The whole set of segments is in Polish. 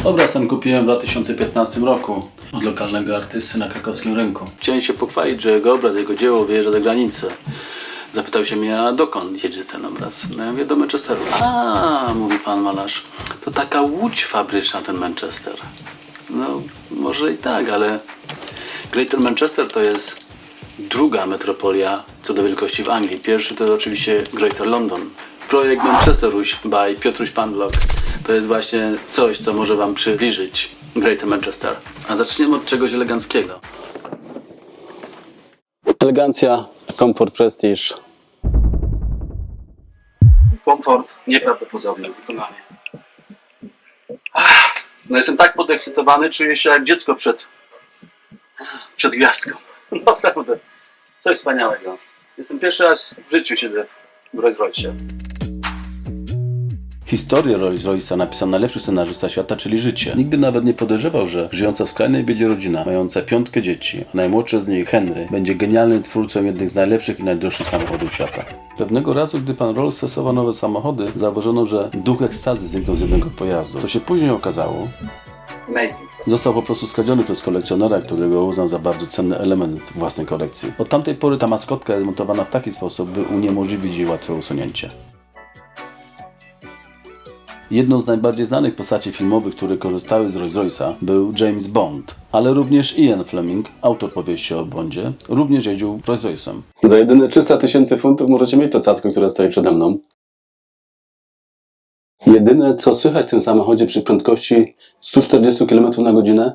Obraz ten kupiłem w 2015 roku od lokalnego artysty na krakowskim rynku. Chciałem się pochwalić, że jego obraz, jego dzieło wyjeżdża za granicę. Zapytał się mnie, a dokąd jedzie ten obraz? No ja mówię, do Manchesteru. A, mówi pan malarz, to taka łódź fabryczna ten Manchester. No, może i tak, ale Greater Manchester to jest druga metropolia co do wielkości w Anglii. Pierwszy to oczywiście Greater London. Projekt Manchesteruś by Piotruś Panblok to jest właśnie coś, co może wam przybliżyć Greater Manchester. A zaczniemy od czegoś eleganckiego. Elegancja, komfort, prestiż. Komfort nieprawdopodobny, wykonanie. No jestem tak podekscytowany, czuję się jak dziecko przed gwiazdką. Naprawdę, coś wspaniałego. Jestem pierwszy raz w życiu siedzę w Rolls Royce. Historię Rolls Royce'a napisał najlepszy scenarzysta świata, czyli życie. Nigdy nawet nie podejrzewał, że żyjąca w skrajnej biedzie rodzina, mająca 5 dzieci, a najmłodsze z nich Henry, będzie genialnym twórcą jednych z najlepszych i najdroższych samochodów świata. Pewnego razu, gdy pan Rolls testował nowe samochody, zauważono, że duch ekstazy zniknął z jednego pojazdu. Co się później okazało? Amazing. Został po prostu skradziony przez kolekcjonera, którego uznał za bardzo cenny element własnej kolekcji. Od tamtej pory ta maskotka jest montowana w taki sposób, by uniemożliwić jej łatwe usunięcie. Jedną z najbardziej znanych postaci filmowych, które korzystały z Rolls Royce'a, był James Bond, ale również Ian Fleming, autor powieści o Bondzie, również jeździł Rolls Royce'em. Za jedyne 300 000 funtów możecie mieć to cacko, które stoi przede mną. Jedyne, co słychać w tym samochodzie przy prędkości 140 km na godzinę,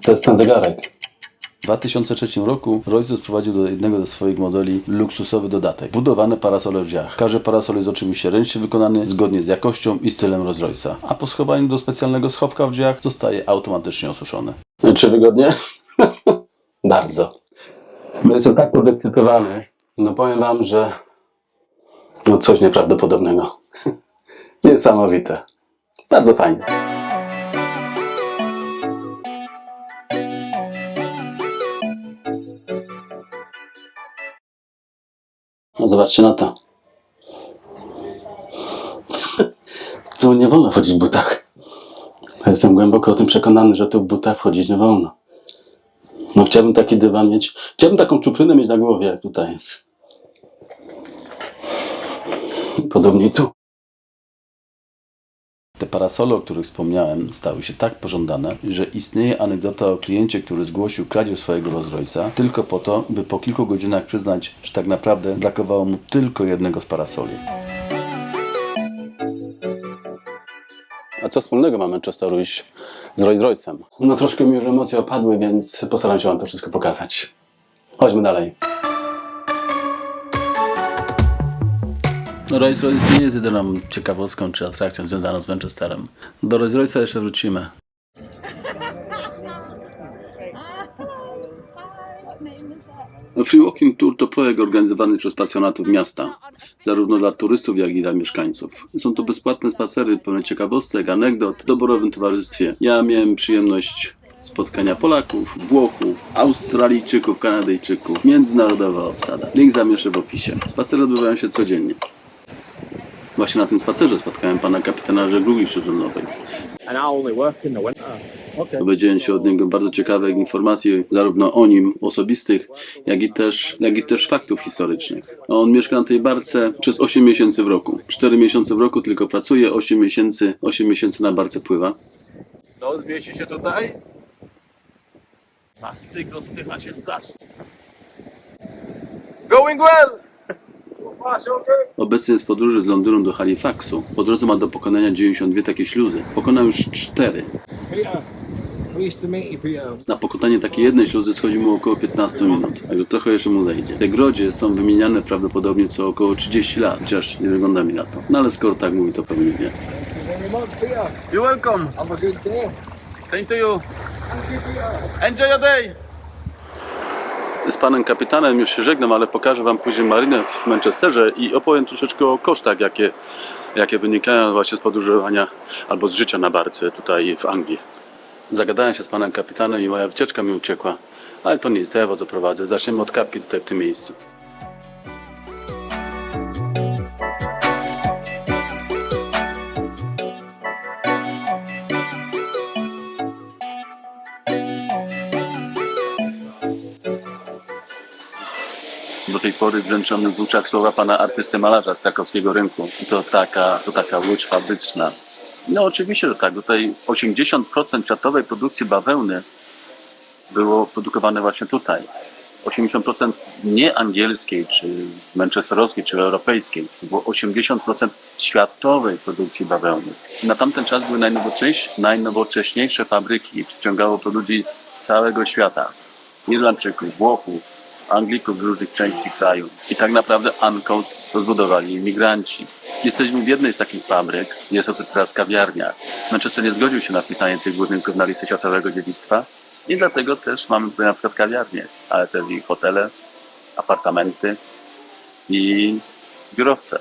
to jest ten zegarek. W 2003 roku Rolls wprowadził do jednego ze swoich modeli luksusowy dodatek. Budowane parasole w drzwiach. Każdy parasol jest oczywiście ręcznie wykonany, zgodnie z jakością i stylem Rolls Royce'a. A po schowaniu do specjalnego schowka w drzwiach zostaje automatycznie osuszony. Czy wygodnie? Bardzo. Jestem tak podekscytowany. No powiem wam, że no coś nieprawdopodobnego. Niesamowite. Bardzo fajnie. No zobaczcie na to. Tu nie wolno chodzić w butach. Jestem głęboko o tym przekonany, że tu w butach wchodzić nie wolno. No chciałbym taki dywan mieć. Chciałbym taką czuprynę mieć na głowie, jak tutaj jest. Podobnie i tu. Te parasole, o których wspomniałem, stały się tak pożądane, że istnieje anegdota o kliencie, który zgłosił kradzież swojego Rolls Royce'a tylko po to, by po kilku godzinach przyznać, że tak naprawdę brakowało mu tylko jednego z parasoli. A co wspólnego ma Manchesteruś z Rolls Royce'em? No troszkę mi już emocje opadły, więc postaram się wam to wszystko pokazać. Chodźmy dalej. Rolls Royce nie jest jedyną ciekawostką czy atrakcją związaną z Manchesterem. Do Rolls Royce'a jeszcze wrócimy. Free Walking Tour to projekt organizowany przez pasjonatów miasta, zarówno dla turystów, jak i dla mieszkańców. Są to bezpłatne spacery pełne ciekawostek, anegdot w doborowym towarzystwie. Ja miałem przyjemność spotkania Polaków, Włochów, Australijczyków, Kanadyjczyków, międzynarodowa obsada. Link zamieszczę w opisie. Spacery odbywają się codziennie. Właśnie na tym spacerze spotkałem pana kapitana żeglugi śródlądowej. Dowiedziałem się od niego bardzo ciekawych informacji zarówno o nim, osobistych, jak i też faktów historycznych. On mieszka na tej barce przez 8 miesięcy w roku. 4 miesiące w roku tylko pracuje, 8 miesięcy na barce pływa. No, zmieści się tutaj. A styk rozpycha się strasznie. Going well! Obecnie jest w podróży z Londynu do Halifaxu. Po drodze ma do pokonania 92 takie śluzy. Pokonał już 4. Na pokonanie takiej jednej śluzy schodzi mu około 15 minut, także trochę jeszcze mu zejdzie. Te grodzie są wymieniane prawdopodobnie co około 30 lat, chociaż nie wygląda mi na to. No ale skoro tak mówi, to pewnie wie. You're welcome. Have a good day. Same to you. Enjoy your day. Z panem kapitanem już się żegnam, ale pokażę wam później marynę w Manchesterze i opowiem troszeczkę o kosztach, jakie wynikają właśnie z podróżowania albo z życia na barce tutaj w Anglii. Zagadałem się z panem kapitanem i moja wycieczka mi uciekła, ale to nic, to ja was oprowadzę. Zaczniemy od kapki tutaj w tym miejscu. Do tej pory brzęczony w uszach słowa pana artysty malarza z krakowskiego rynku. To taka łódź fabryczna. No oczywiście, że tak. Tutaj 80% światowej produkcji bawełny było produkowane właśnie tutaj. 80% nie angielskiej, czy manchesterowskiej, czy europejskiej. To było 80% światowej produkcji bawełny. Na tamten czas były najnowocześniejsze fabryki. Przyciągało to ludzi z całego świata. Irlandczyków, Włochów, Anglików z różnych części kraju. I tak naprawdę Ancoats rozbudowali imigranci. Jesteśmy w jednej z takich fabryk. Jest to teraz kawiarnia. Manchester nie zgodził się na wpisanie tych budynków na listę światowego dziedzictwa. I dlatego też mamy tutaj na przykład kawiarnie, ale też i hotele, apartamenty i biurowce.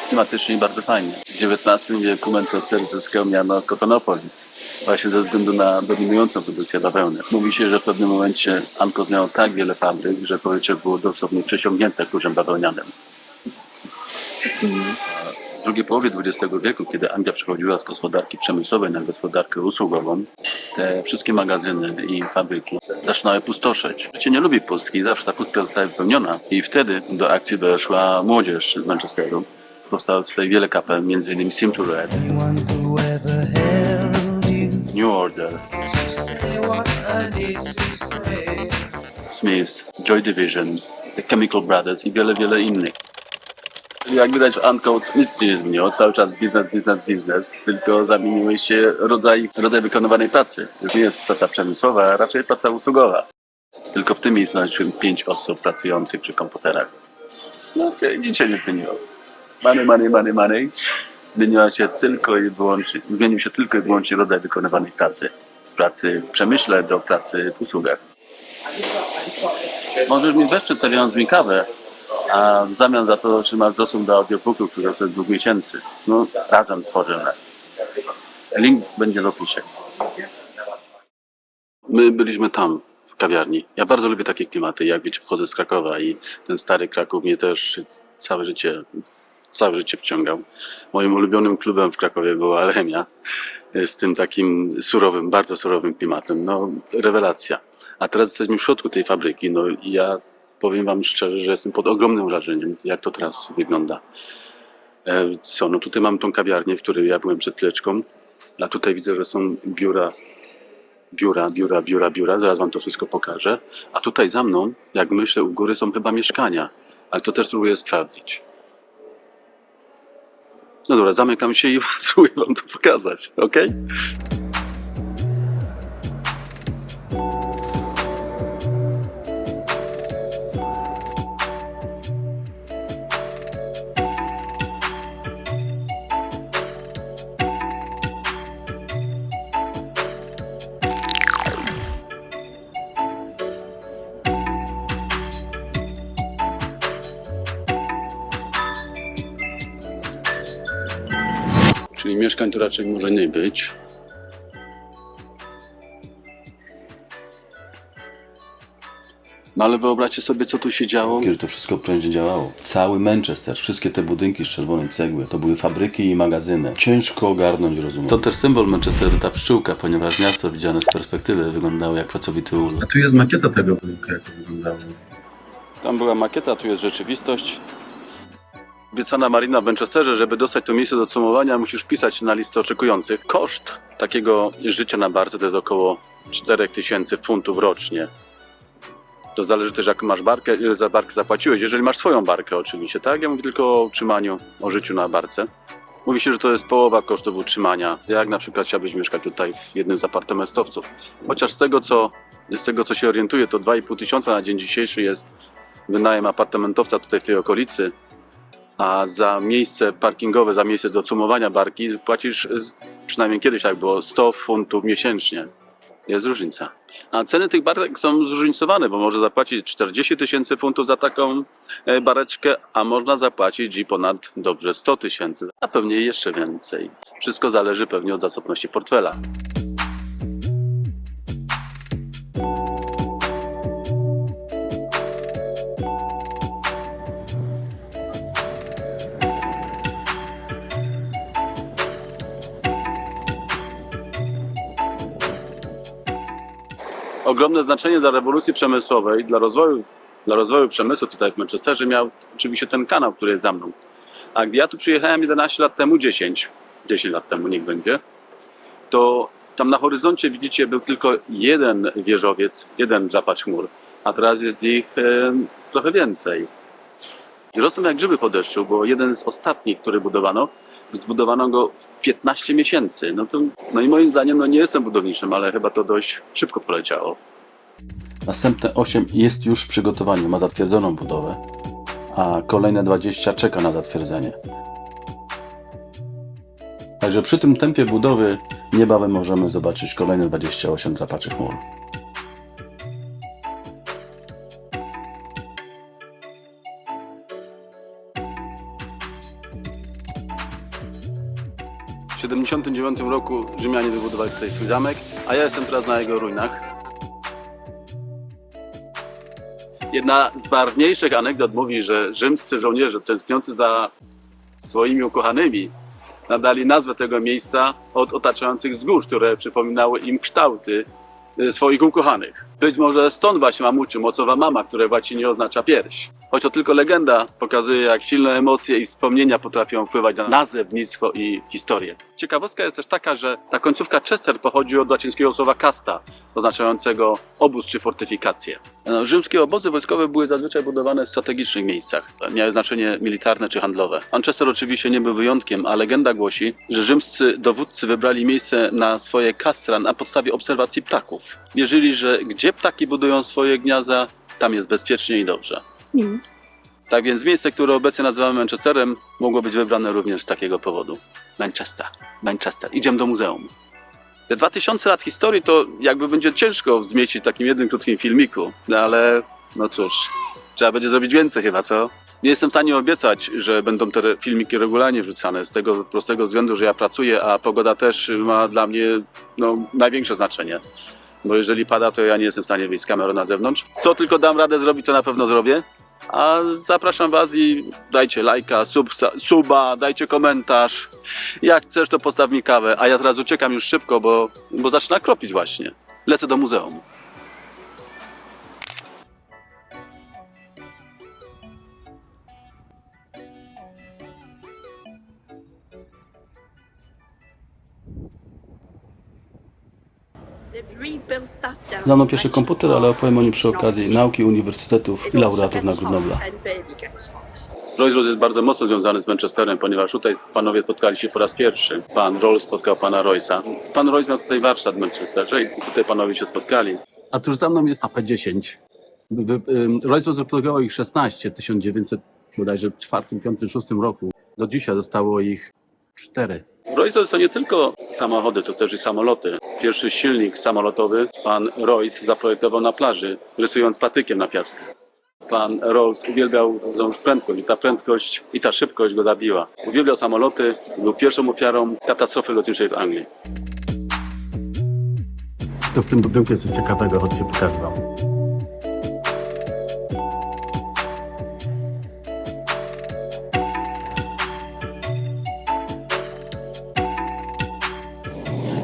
Klimatycznie bardzo fajnie. W XIX wieku Manchester zyskał miano Cotonopolis, właśnie ze względu na dominującą produkcję bawełny. Mówi się, że w pewnym momencie Ancoats miał tak wiele fabryk, że powietrze było dosłownie przesiągnięte kurzem bawełnianym. W drugiej połowie XX wieku, kiedy Anglia przechodziła z gospodarki przemysłowej na gospodarkę usługową, te wszystkie magazyny i fabryki zaczynały pustoszeć. Życie nie lubi pustki, zawsze ta pustka została wypełniona i wtedy do akcji doszła młodzież z Manchesteru. Powstało tutaj wiele kapel, m.in. Simple Red, New Order, Smiths, Joy Division, The Chemical Brothers i wiele innych. Jak widać w Ancoats nic się nie zmieniło, cały czas biznes, tylko zamieniły się rodzaj wykonywanej pracy. Już nie jest praca przemysłowa, a raczej praca usługowa. Tylko w tym miejscu znaleźliśmy 5 osób pracujących przy komputerach. No, nic się nie zmieniło. Money. Zmienił się tylko i wyłącznie rodzaj wykonywanej pracy. Z pracy w przemyśle do pracy w usługach. Możesz mi wesprzeć stawiając mi kawę, a w zamian za to otrzymasz dostęp do audiobooków, które to 2 miesięcy. No, razem tworzymy. Link będzie w opisie. My byliśmy tam, w kawiarni. Ja bardzo lubię takie klimaty. Jak wiecie, pochodzę z Krakowa i ten stary Kraków mnie też całe życie wciągał. Moim ulubionym klubem w Krakowie była Alchemia. Z tym takim surowym, bardzo surowym klimatem. No, rewelacja. A teraz jesteśmy w środku tej fabryki. No i ja powiem wam szczerze, że jestem pod ogromnym wrażeniem, jak to teraz wygląda. No tutaj mam tą kawiarnię, w której ja byłem przed chwileczką, a tutaj widzę, że są biura. Zaraz wam to wszystko pokażę. A tutaj za mną, jak myślę, u góry są chyba mieszkania, ale to też spróbuję sprawdzić. No dobra, zamykam się i spróbuję wam to pokazać, ok? Czyli mieszkań to raczej może nie być. No ale wyobraźcie sobie, co tu się działo. Kiedy to wszystko prędzej działało. Cały Manchester, wszystkie te budynki z czerwonej cegły, to były fabryki i magazyny. Ciężko ogarnąć, rozumiem. To też symbol Manchesteru, ta pszczółka, ponieważ miasto widziane z perspektywy wyglądało jak pracowity ulot. A tu jest makieta tego budynku, jak to wyglądało. Tam była makieta, tu jest rzeczywistość. Obiecana marina w Manchesterze, żeby dostać to miejsce do cumowania, musisz wpisać na listę oczekujących. Koszt takiego życia na barce to jest około 4000 funtów rocznie. To zależy też, jak masz barkę, ile za barkę zapłaciłeś, jeżeli masz swoją barkę oczywiście, tak? Ja mówię tylko o utrzymaniu, o życiu na barce. Mówi się, że to jest połowa kosztów utrzymania, jak na przykład chciałbyś mieszkać tutaj w jednym z apartamentowców. Chociaż z tego co się orientuję, to 2500 na dzień dzisiejszy jest wynajem apartamentowca tutaj w tej okolicy, a za miejsce parkingowe, za miejsce do cumowania barki płacisz, przynajmniej kiedyś tak było, 100 funtów miesięcznie. Jest różnica. A ceny tych barek są zróżnicowane, bo można zapłacić 40 000 funtów za taką bareczkę, a można zapłacić i ponad dobrze 100 000, a pewnie jeszcze więcej. Wszystko zależy pewnie od zasobności portfela. Ogromne znaczenie dla rewolucji przemysłowej, dla rozwoju dla rozwoju przemysłu tutaj w Manchesterze miał oczywiście ten kanał, który jest za mną. A gdy ja tu przyjechałem 11 lat temu, 10 lat temu niech będzie, to tam na horyzoncie widzicie był tylko jeden wieżowiec, jeden drapacz chmur, a teraz jest ich trochę więcej. I rosną jak grzyby po deszczu, bo jeden z ostatnich, który zbudowano go w 15 miesięcy. No i moim zdaniem, nie jestem budowniczym, ale chyba to dość szybko poleciało. Następne 8 jest już w przygotowaniu, ma zatwierdzoną budowę, a kolejne 20 czeka na zatwierdzenie. Także przy tym tempie budowy niebawem możemy zobaczyć kolejne 28 drapaczy chmur. W 1979 roku Rzymianie wybudowali tutaj swój zamek, a ja jestem teraz na jego ruinach. Jedna z barwniejszych anegdot mówi, że rzymscy żołnierze tęskniący za swoimi ukochanymi nadali nazwę tego miejsca od otaczających wzgórz, które przypominały im kształty swoich ukochanych. Być może stąd właśnie mamuczy mocowa mama, które w łacinie oznacza pierś. Choć to tylko legenda, pokazuje jak silne emocje i wspomnienia potrafią wpływać na nazewnictwo i historię. Ciekawostka jest też taka, że ta końcówka Chester pochodzi od łacińskiego słowa casta, oznaczającego obóz czy fortyfikację. Rzymskie obozy wojskowe były zazwyczaj budowane w strategicznych miejscach. Miały znaczenie militarne czy handlowe. Manchester oczywiście nie był wyjątkiem, a legenda głosi, że rzymscy dowódcy wybrali miejsce na swoje castra na podstawie obserwacji ptaków. Wierzyli, że gdzie ptaki budują swoje gniazda, tam jest bezpiecznie i dobrze. Tak więc miejsce, które obecnie nazywamy Manchesterem, mogło być wybrane również z takiego powodu. Manchester. Idziemy do muzeum. Te 2000 lat historii to jakby będzie ciężko zmieścić w takim jednym krótkim filmiku, ale no cóż, trzeba będzie zrobić więcej chyba, co? Nie jestem w stanie obiecać, że będą te filmiki regularnie wrzucane, z tego prostego względu, że ja pracuję, a pogoda też ma dla mnie największe znaczenie. Bo jeżeli pada, to ja nie jestem w stanie wyjść z kamerą na zewnątrz. Co tylko dam radę zrobić, to na pewno zrobię. A zapraszam Was i dajcie lajka, suba, dajcie komentarz. Jak chcesz, to postaw mi kawę. A ja teraz uciekam już szybko, bo zaczyna kropić właśnie. Lecę do muzeum. Za mną pierwszy komputer, ale opowiem o nim przy okazji nauki uniwersytetów i laureatów nagród Nobla. Rolls-Royce jest bardzo mocno związany z Manchesterem, ponieważ tutaj panowie spotkali się po raz pierwszy. Pan Rolls spotkał pana Royce'a. Pan Royce miał tutaj warsztat w Manchesterze i tutaj panowie się spotkali. A tuż za mną jest AP10. Rolls-Royce wyprodukował ich 16 w 1904, 5, 6 roku. Do dzisiaj zostało ich 4. Rolls-Royce to nie tylko samochody, to też i samoloty. Pierwszy silnik samolotowy pan Royce zaprojektował na plaży, rysując patykiem na piasku. Pan Rolls uwielbiał prędkość i ta prędkość i ta szybkość go zabiła. Uwielbiał samoloty, był pierwszą ofiarą katastrofy lotniczej w Anglii. To w tym budynku jest coś ciekawego, chodź się pokażę wam.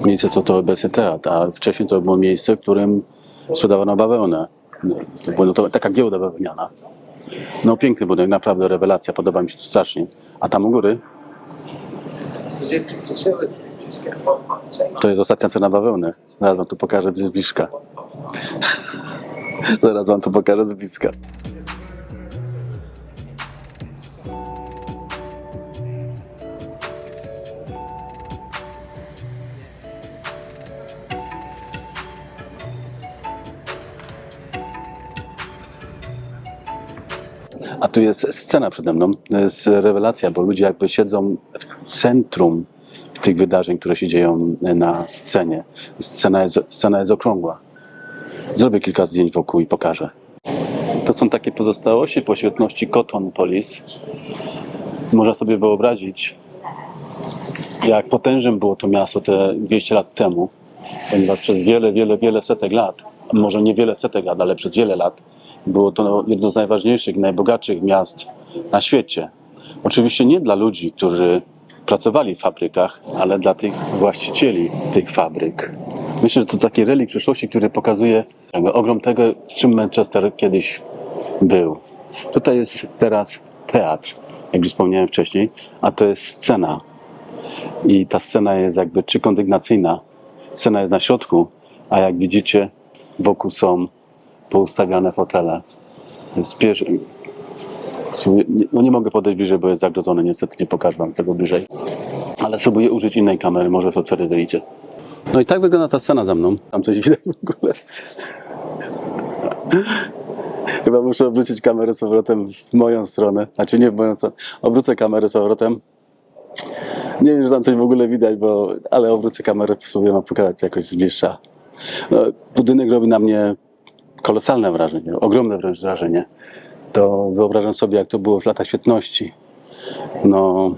Miejsce to obecnie teatr, a wcześniej to było miejsce, w którym sprzedawano bawełnę. To była taka giełda bawełniana. No piękny budynek, naprawdę rewelacja, podoba mi się to strasznie. A tam u góry to jest ostatnia cena bawełny. Zaraz wam to pokażę z bliska. Zaraz wam to pokażę z bliska. A tu jest scena przede mną, to jest rewelacja, bo ludzie jakby siedzą w centrum tych wydarzeń, które się dzieją na scenie. Scena jest okrągła. Zrobię kilka zdjęć wokół i pokażę. To są takie pozostałości po świetności Cotton Police. Można sobie wyobrazić, jak potężnym było to miasto te 200 lat temu, ponieważ przez wiele setek lat, może nie wiele setek lat, ale przez wiele lat, było to jedno z najważniejszych, najbogatszych miast na świecie. Oczywiście nie dla ludzi, którzy pracowali w fabrykach, ale dla tych właścicieli tych fabryk. Myślę, że to taki relikt przeszłości, który pokazuje ogrom tego, czym Manchester kiedyś był. Tutaj jest teraz teatr, jak już wspomniałem wcześniej, a to jest scena. I ta scena jest jakby trzykondygnacyjna. Scena jest na środku, a jak widzicie, wokół są poustawiane fotele. No nie mogę podejść bliżej, bo jest zagrodzony, niestety nie pokażę wam tego bliżej. Ale spróbuję użyć innej kamery, może to wtedy wyjdzie. No i tak wygląda ta scena za mną. Tam coś widać w ogóle. Chyba muszę obrócić kamerę z powrotem w moją stronę. Znaczy nie w moją stronę. Obrócę kamerę z powrotem. Nie wiem, że tam coś w ogóle widać, ale obrócę kamerę, spróbuję wam pokazać jakoś z bliższa. No, budynek robi na mnie kolosalne wrażenie, ogromne wręcz wrażenie. To wyobrażam sobie, jak to było w latach świetności. No,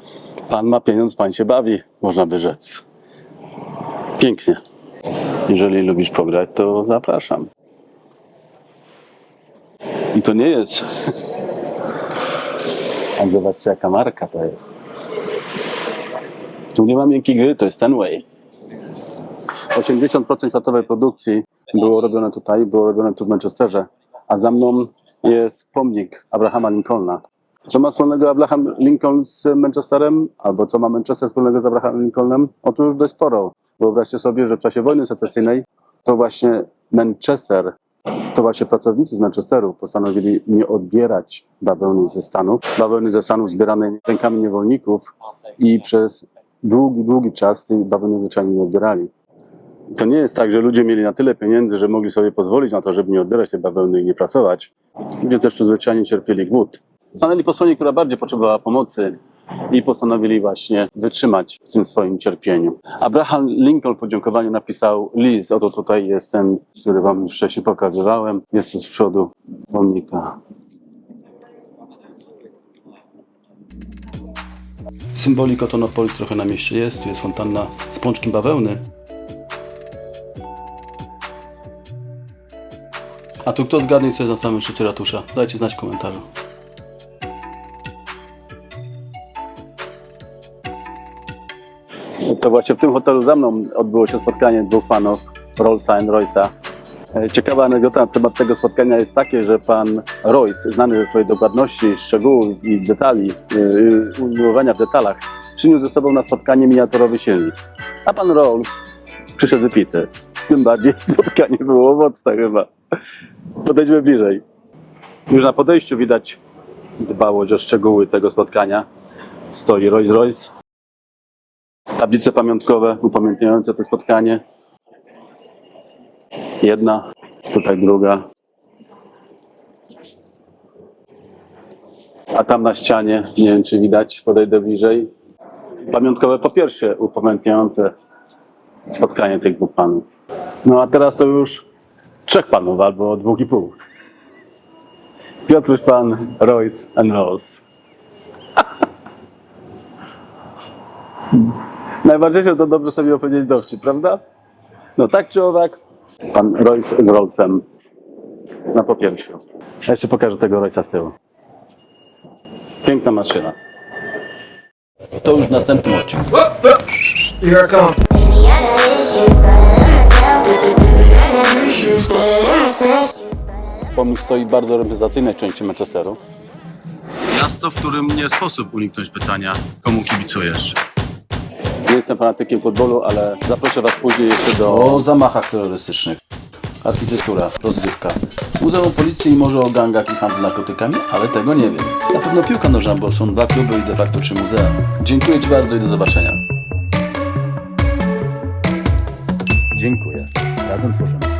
pan ma pieniądz, pan się bawi, można by rzec. Pięknie. Jeżeli lubisz pograć, to zapraszam. I to nie jest... A zobaczcie, jaka marka to jest. Tu nie ma miękkiej gry, to jest ten way. 80% światowej produkcji było robione tutaj, było robione tu w Manchesterze, a za mną jest pomnik Abrahama Lincolna. Co ma wspólnego Abraham Lincoln z Manchesterem, albo co ma Manchester wspólnego z Abrahamem Lincolnem? Otóż dość sporo. Wyobraźcie sobie, że w czasie wojny secesyjnej to właśnie Manchester, to właśnie pracownicy z Manchesteru postanowili nie odbierać bawełny ze Stanów. Bawełny ze Stanów zbieranej rękami niewolników i przez długi czas tej bawełny zwyczajnie nie odbierali. To nie jest tak, że ludzie mieli na tyle pieniędzy, że mogli sobie pozwolić na to, żeby nie odbierać tej bawełny i nie pracować. Ludzie też zwyczajnie cierpieli głód. Stanęli po stronie, która bardziej potrzebowała pomocy i postanowili właśnie wytrzymać w tym swoim cierpieniu. Abraham Lincoln w podziękowaniu napisał list. Oto tutaj jest ten, który wam już wcześniej pokazywałem. Jest tu z przodu pomnika. Symboli Kotonopolis trochę na mieście jest. Tu jest fontanna z pączkiem bawełny. A tu kto zgadnie, co jest na samym szczycie ratusza? Dajcie znać w komentarzu. To właśnie w tym hotelu za mną odbyło się spotkanie dwóch panów, Rollsa i Royce'a. Ciekawa anegdota na temat tego spotkania jest takie, że pan Royce, znany ze swojej dokładności, szczegółów i detali, umiłowania w detalach, przyniósł ze sobą na spotkanie miniaturowy silnik. A pan Rolls przyszedł wypity. Tym bardziej spotkanie było owocne chyba. Podejdźmy bliżej. Już na podejściu widać dbałość o szczegóły tego spotkania. Stoi Rolls Royce. Tablice pamiątkowe upamiętniające to spotkanie. Jedna, tutaj druga. A tam na ścianie, nie wiem czy widać, podejdę bliżej. Pamiątkowe po pierwsze upamiętniające spotkanie tych dwóch panów. No a teraz to już trzech panów, albo 2,5. Piotruś Pan, Royce and Rolls. Najważniejsze to dobrze sobie opowiedzieć dowcip, prawda? No tak czy owak, pan Royce z Rollsem na popiersiu. Ja jeszcze pokażę tego Royce'a z tyłu. Piękna maszyna. To już w następnym odcinku. Here I come. Pomnik stoi w bardzo reprezentacyjnej części Manchesteru. Miasto, w którym nie sposób uniknąć pytania, komu kibicujesz. Nie jestem fanatykiem futbolu, ale zaproszę was później jeszcze o zamachach terrorystycznych. Architektura, rozgrywka. Muzeum Policji i może o gangach i handlu narkotykami, ale tego nie wiem. Na pewno piłka nożna, bo są 2 kluby i de facto 3 muzea. Dziękuję ci bardzo i do zobaczenia. Dziękuję. Razem tworzymy.